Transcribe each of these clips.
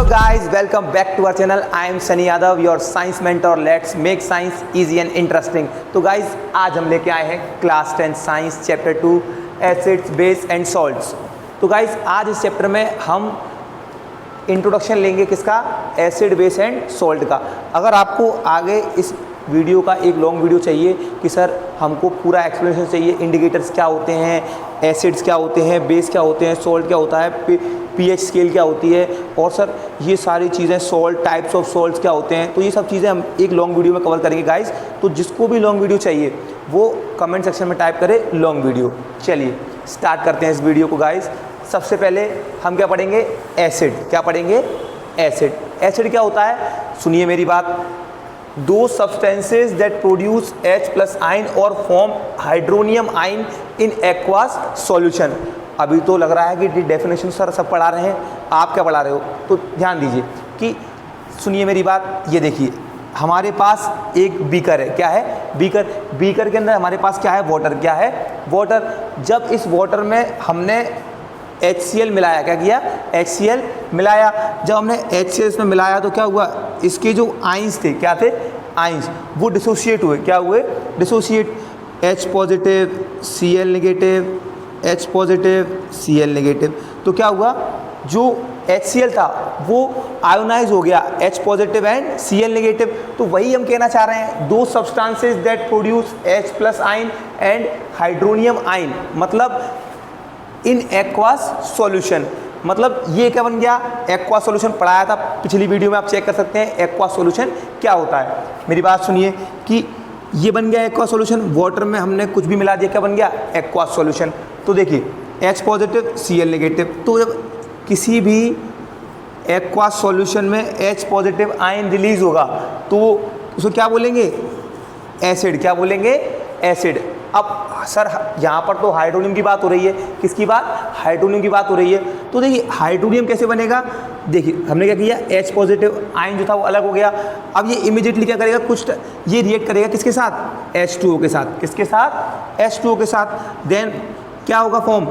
guys, welcome back to our channel. I am Sunny Yadav, your science mentor. Let's make science easy and interesting. तो guys, आज हम लेके आए हैं class 10 science chapter 2 acids base and salts. तो guys, आज इस chapter में हम इंट्रोडक्शन लेंगे किसका, एसिड बेस एंड सॉल्ट का। अगर आपको आगे इस वीडियो का एक लॉन्ग वीडियो चाहिए कि सर हमको पूरा एक्सप्लेनेशन चाहिए, इंडिकेटर्स क्या होते हैं, एसिड्स क्या होते हैं, बेस क्या होते हैं, सॉल्ट क्या होता है, पीएच स्केल क्या होती है, और सर ये सारी चीज़ें सॉल्ट, टाइप्स ऑफ सॉल्ट्स क्या होते हैं, तो ये सब चीज़ें हम एक लॉन्ग वीडियो में कवर करेंगे गाइस। तो जिसको भी लॉन्ग वीडियो चाहिए वो कमेंट सेक्शन में टाइप करें लॉन्ग वीडियो। चलिए स्टार्ट करते हैं इस वीडियो को गाइस। सबसे पहले हम क्या पढ़ेंगे, एसिड। क्या पढ़ेंगे, एसिड। एसिड क्या होता है, सुनिए मेरी बात। दो substances that produce H+ ion और form hydronium ion in aqueous solution. अभी तो लग रहा है कि डेफिनेशन सर सब पढ़ा रहे हैं, आप क्या पढ़ा रहे हो, तो ध्यान दीजिए कि सुनिए मेरी बात। ये देखिए हमारे पास एक बीकर है। क्या है, बीकर। बीकर के अंदर हमारे पास क्या है, वाटर। क्या है, वाटर। जब इस वाटर में हमने HCl मिलाया, क्या किया, HCl मिलाया। जब हमने HCl इसमें मिलाया तो क्या हुआ, इसके जो आइंस थे, क्या थे, आइंस, वो डिसोशिएट हुए। क्या हुए, dissociate. H positive Cl negative, H positive Cl negative. तो क्या हुआ, जो HCl था वो आयोनाइज हो गया, H positive and Cl negative. तो वही हम कहना चाह रहे हैं, दो substances that produce H+ ion and hydronium ion, मतलब इन एक्वास सॉल्यूशन। मतलब ये क्या बन गया, एक्वा सॉल्यूशन पढ़ाया था पिछली वीडियो में, आप चेक कर सकते हैं एक्वा सॉल्यूशन क्या होता है। मेरी बात सुनिए कि ये बन गया एक्वा सॉल्यूशन, वाटर में हमने कुछ भी मिला दिया, क्या बन गया, एक्वा सॉल्यूशन। तो देखिए H पॉजिटिव Cl नेगेटिव। तो जब किसी भी एक्वा सॉल्यूशन में H पॉजिटिव आयन रिलीज होगा तो उसको क्या बोलेंगे, एसिड। क्या बोलेंगे, एसिड। अब सर यहाँ पर तो हाइड्रोनियम की बात हो रही है, किसकी बात, हाइड्रोनियम की बात हो रही है। तो देखिए हाइड्रोनियम कैसे बनेगा, देखिए हमने क्या किया, H पॉजिटिव आयन जो था वो अलग हो गया। अब ये इमीडिएटली क्या करेगा, कुछ ये रिएक्ट करेगा किसके साथ, H2O के साथ। किसके साथ, H2O के साथ। देन क्या होगा, form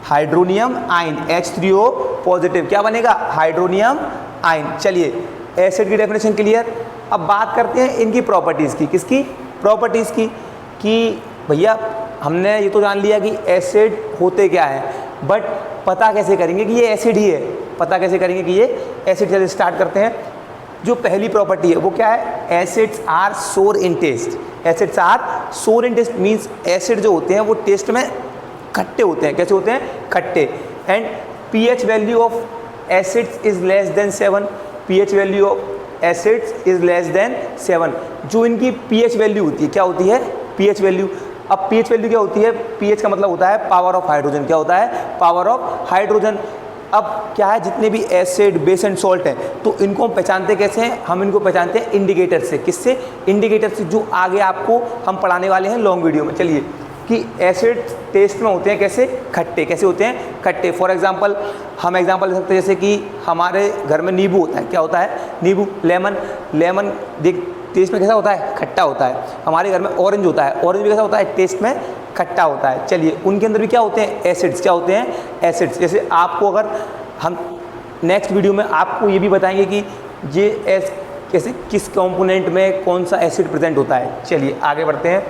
hydronium ion, H3O positive. क्या बनेगा, हाइड्रोनियम आयन। चलिए एसिड की डेफिनेशन क्लियर। अब बात करते हैं इनकी प्रॉपर्टीज़ की। किसकी, प्रॉपर्टीज़ की, कि भैया हमने ये तो जान लिया कि एसिड होते क्या है, बट पता कैसे करेंगे कि ये एसिड ही है, पता कैसे करेंगे कि ये एसिड। चलिए स्टार्ट करते हैं। जो पहली प्रॉपर्टी है वो क्या है, एसिड्स आर सोर इन टेस्ट। एसिड्स आर सोर इन टेस्ट मीन्स एसिड जो होते हैं वो टेस्ट में खट्टे होते हैं। कैसे होते हैं, खट्टे। And pH value of acids is less than 7। PH value of acids is less than 7। जो इनकी पीएच वैल्यू होती है, क्या होती है, पीएच वैल्यू। अब पीएच वैल्यू क्या होती है, पीएच का मतलब होता है पावर ऑफ हाइड्रोजन। क्या होता है, पावर ऑफ हाइड्रोजन। अब क्या है, जितने भी एसिड बेस एंड सॉल्ट हैं तो इनको हम पहचानते कैसे हैं, हम इनको पहचानते हैं इंडिकेटर से। किससे, इंडिकेटर से, जो आगे आपको हम पढ़ाने वाले हैं लॉन्ग वीडियो में। चलिए कि एसिड टेस्ट में होते हैं कैसे, खट्टे। कैसे होते हैं, खट्टे। फॉर एग्जांपल हम एग्जांपल ले सकते हैं, जैसे कि हमारे घर में नींबू होता है। क्या होता है, नींबू। लेमन, लेमन देख टेस्ट में कैसा होता है, खट्टा होता है। हमारे घर में ऑरेंज होता है, ऑरेंज भी कैसा होता है, टेस्ट में खट्टा होता है। चलिए उनके अंदर भी क्या होते हैं, एसिड्स। क्या होते हैं, एसिड्स। जैसे आपको अगर हम नेक्स्ट वीडियो में आपको ये भी बताएंगे कि ये कैसे किस कंपोनेंट में कौन सा एसिड प्रेजेंट होता है। चलिए आगे बढ़ते हैं।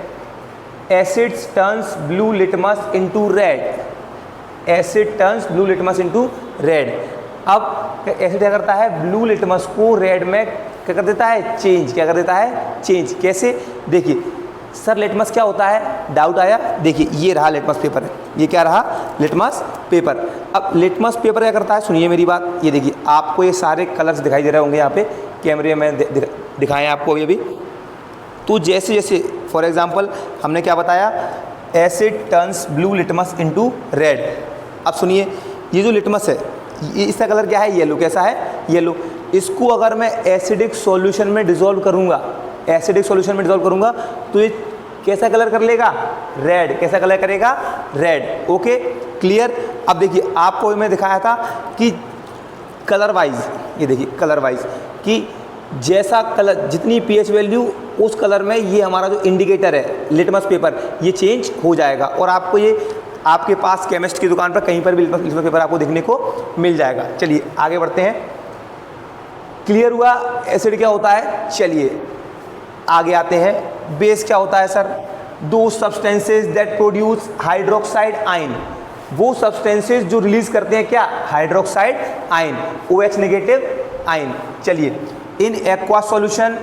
Acids turns blue litmus into red. Asset turns blue litmus into red. अब एसिड क्या करता है, ब्लू लिटमस को रेड में क्या कर देता है, चेंज। क्या कर देता है, चेंज। कैसे, देखिए सर लिटमस क्या होता है, डाउट आया। देखिए ये रहा लिटमस पेपर है, ये क्या रहा, लिटमस पेपर। अब लिटमस पेपर क्या करता है, सुनिए मेरी बात। ये देखिए आपको ये सारे कलर्स दिखाई दे रहे होंगे यहाँ पे कैमरे में दिखाएं आपको अभी अभी। तो जैसे जैसे फॉर एग्जांपल हमने क्या बताया, asset turns blue litmus into red. अब सुनिए ये जो लिटमस है इसका कलर क्या है, येलो। कैसा है, येलो। इसको अगर मैं एसिडिक सॉल्यूशन में डिसॉल्व करूँगा, एसिडिक सॉल्यूशन में डिसॉल्व करूँगा तो ये कैसा कलर कर लेगा, रेड। कैसा कलर करेगा, रेड। Okay clear. अब देखिए आपको मैं दिखाया था कि कलर वाइज, ये देखिए कलर वाइज कि जैसा कलर, जितनी पीएच वैल्यू उस कलर में ये हमारा जो इंडिकेटर है लिटमस पेपर, ये चेंज हो जाएगा। और आपको ये आपके पास केमिस्ट की दुकान पर कहीं पर भी लिटमस पेपर आपको देखने को मिल जाएगा। चलिए आगे बढ़ते हैं। क्लियर हुआ एसिड क्या होता है। चलिए आगे आते हैं। बेस क्या होता है सर। दो substances that produce hydroxide ion, वो सब्सटेंसेज जो रिलीज करते हैं क्या, hydroxide ion, OH negative ion. चलिए इन एक्वा सॉल्यूशन,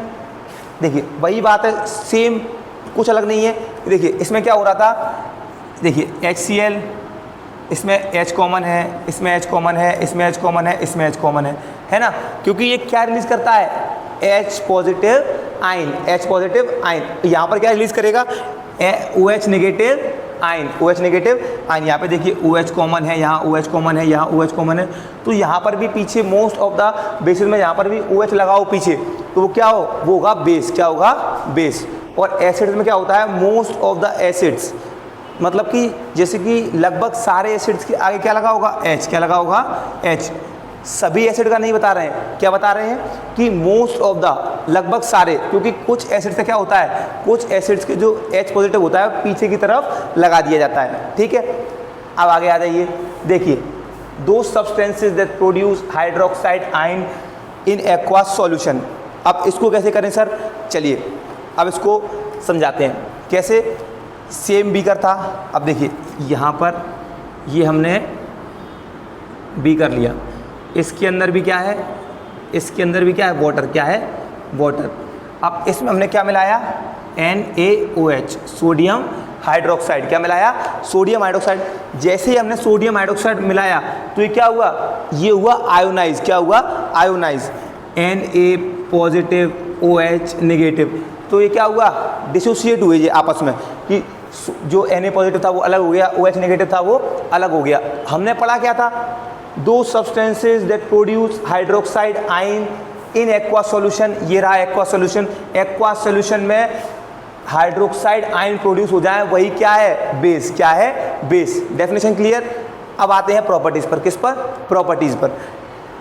देखिए वही बात है, सेम, कुछ अलग नहीं है। देखिए इसमें क्या हो रहा था, देखिए HCl, इसमें H कॉमन है, इसमें H कॉमन है, इसमें H कॉमन है, इसमें H कॉमन है ना, क्योंकि ये क्या रिलीज करता है, H positive ion, H positive ion. यहाँ पर क्या रिलीज करेगा, OH negative ion, OH negative ion. यहाँ पे देखिए OH कॉमन है, यहाँ OH कॉमन है, यहाँ OH कॉमन है, तो यहाँ पर भी पीछे मोस्ट ऑफ द बेसिस में यहाँ पर भी OH लगाओ पीछे, तो वो क्या हो, वो होगा बेस। क्या होगा, बेस। और एसिड्स में क्या होता है, मोस्ट ऑफ द एसिड्स, मतलब कि जैसे कि लगभग सारे एसिड्स के आगे क्या लगा होगा, H। क्या लगा होगा, H। सभी एसिड का नहीं बता रहे हैं, क्या बता रहे हैं कि मोस्ट ऑफ द, लगभग सारे, क्योंकि कुछ एसिड से क्या होता है, कुछ एसिड्स के जो H पॉजिटिव होता है पीछे की तरफ लगा दिया जाता है। ठीक है, अब आगे आ जाइए। देखिए दो substances that produce hydroxide ion in aqueous solution. अब इसको कैसे करें सर, चलिए अब इसको समझाते हैं कैसे। सेम बीकर था, अब देखिए यहाँ पर ये हमने बीकर लिया, इसके अंदर भी क्या है, इसके अंदर भी क्या है, वाटर। क्या है, वाटर। अब इसमें हमने क्या मिलाया, NaOH, सोडियम हाइड्रोक्साइड। क्या मिलाया, सोडियम हाइड्रोक्साइड। जैसे ही हमने सोडियम हाइड्रोक्साइड मिलाया तो ये क्या हुआ, ये हुआ आयोनाइज। क्या हुआ, ionise. Na positive OH negative, तो ये क्या हुआ, डिसोसिएट हुए ये आपस में, कि जो Na पॉजिटिव था वो अलग हो गया, OH नेगेटिव था वो अलग हो गया। हमने पढ़ा क्या था, दो substances that produce hydroxide ion in aqua solution. ये रहा एक्वा सॉल्यूशन। एक्वा सॉल्यूशन में हाइड्रोक्साइड आयन प्रोड्यूस हो जाए, वही क्या है, बेस। क्या है, बेस। Definition clear. अब आते हैं प्रॉपर्टीज पर। किस पर, प्रॉपर्टीज पर।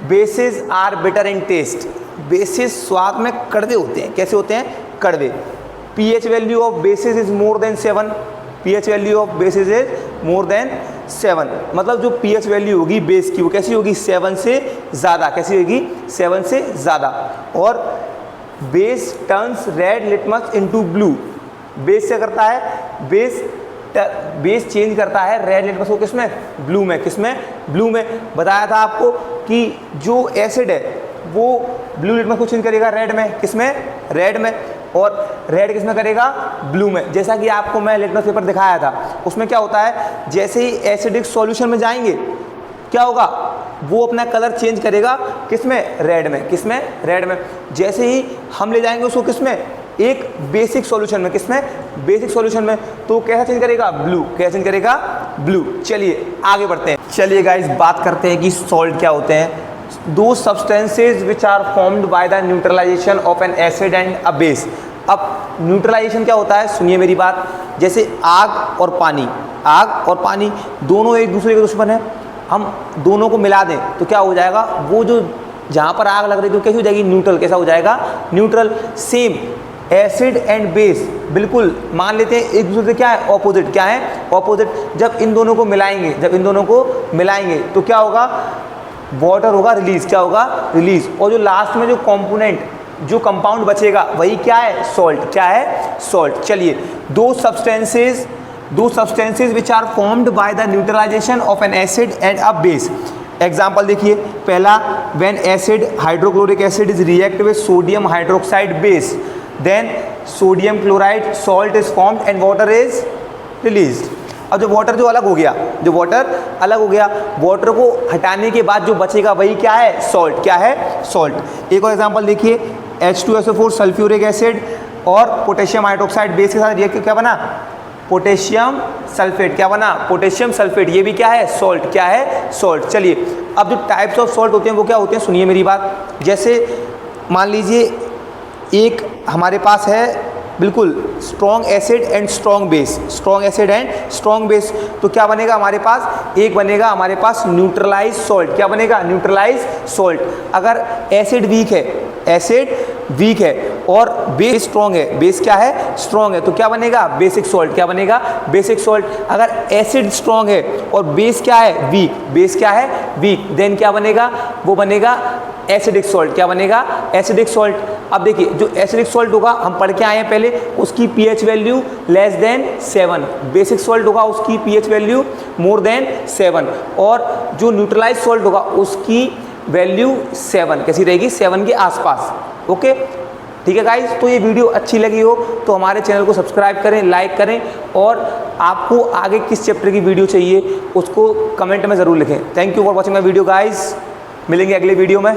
Bases are bitter in taste. Bases स्वाद में कड़वे होते हैं। कैसे होते हैं, कड़वे। pH value of basis is more than 7। pH value of basis is more than 7, मतलब जो pH वैल्यू होगी बेस की वो कैसी होगी, 7 से ज़्यादा। कैसी होगी, 7 से ज़्यादा। और base turns red litmus into blue. Base से करता है, बेस चेंज करता है रेड लिटमस को किसमें, ब्लू में। किसमें, ब्लू में। बताया था आपको कि जो एसिड है वो ब्लू लिटमस को चेंज करेगा रेड में। किसमें, रेड में। और रेड किसमें करेगा, ब्लू में। जैसा कि आपको मैं लिटमस पेपर दिखाया था, उसमें क्या होता है, जैसे ही एसिडिक सॉल्यूशन में जाएंगे क्या होगा, वो अपना कलर चेंज करेगा किसमें, रेड में। किसमें, रेड में। जैसे ही हम ले जाएंगे उसको किसमें, एक बेसिक सॉल्यूशन में। किसमें, बेसिक सॉल्यूशन में, तो कैसा चेंज करेगा, ब्लू। कैसा चेंज करेगा, ब्लू। चलिए आगे बढ़ते हैं। चलिए गाइस बात करते हैं कि सॉल्ट क्या होते हैं। दो substances which are formed by the neutralisation of an acid and a base. अब न्यूट्रलाइजेशन क्या होता है, सुनिए मेरी बात। जैसे आग और पानी, आग और पानी दोनों एक दूसरे के दुश्मन हैं, हम दोनों को मिला दें तो क्या हो जाएगा, वो जो जहाँ पर आग लग रही है तो कैसी हो जाएगी, न्यूट्रल। कैसा हो जाएगा, neutral. Same acid and base बिल्कुल मान लेते हैं एक दूसरे से क्या है, ऑपोजिट। क्या है, ऑपोजिट। जब इन दोनों को मिलाएंगे, जब इन दोनों को मिलाएंगे तो क्या होगा, वाटर होगा रिलीज। क्या होगा, रिलीज। और जो लास्ट में जो कंपोनेंट, जो कंपाउंड बचेगा वही क्या है, सॉल्ट। क्या है, सॉल्ट। चलिए दो substances which are formed by the neutralisation of an acid and a base. Example देखिए, पहला, when acid hydrochloric acid is react with sodium hydroxide base, then sodium chloride salt is formed and water is released. अब जो water जो अलग हो गया, जो water अलग हो गया, वाटर को हटाने के बाद जो बचेगा वही क्या है, सॉल्ट। क्या है, सॉल्ट। एक और एग्जांपल देखिए, H2SO4 सल्फ्यूरिक एसिड और पोटेशियम हाइड्रोक्साइड बेस के साथ रिएक्ट क्या बना, पोटेशियम सल्फेट। क्या बना, पोटेशियम सल्फेट। ये भी क्या है, सॉल्ट। क्या है, सॉल्ट। चलिए अब जो टाइप्स ऑफ सॉल्ट होते हैं वो क्या होते हैं, सुनिए मेरी बात। जैसे मान लीजिए एक हमारे पास है बिल्कुल strong acid and strong base, strong acid and strong base, तो क्या बनेगा हमारे पास, एक बनेगा हमारे पास न्यूट्रलाइज सॉल्ट। क्या बनेगा, न्यूट्रलाइज सॉल्ट। अगर एसिड वीक है, एसिड वीक है और बेस स्ट्रॉन्ग है, बेस क्या है, स्ट्रॉन्ग है, तो क्या बनेगा, बेसिक सॉल्ट। क्या बनेगा, बेसिक सॉल्ट। अगर एसिड स्ट्रॉन्ग है और बेस क्या है, वीक, बेस क्या है, वीक, देन क्या बनेगा, वो बनेगा एसिडिक सॉल्ट। क्या बनेगा, एसिडिक सॉल्ट। अब देखिए जो एसिडिक सॉल्ट होगा हम पढ़ के आए हैं पहले, उसकी pH value less than 7, basic salt होगा उसकी pH वैल्यू मोर देन 7, और जो न्यूट्रलाइज सॉल्ट होगा उसकी वैल्यू 7 कैसी रहेगी, 7 के आसपास। ओके, ठीक है गाइज। तो ये वीडियो अच्छी लगी हो तो हमारे चैनल को सब्सक्राइब करें, लाइक करें, और आपको आगे किस चैप्टर की वीडियो चाहिए उसको कमेंट में ज़रूर लिखें। Thank you for watching my video guys, मिलेंगे अगले वीडियो में।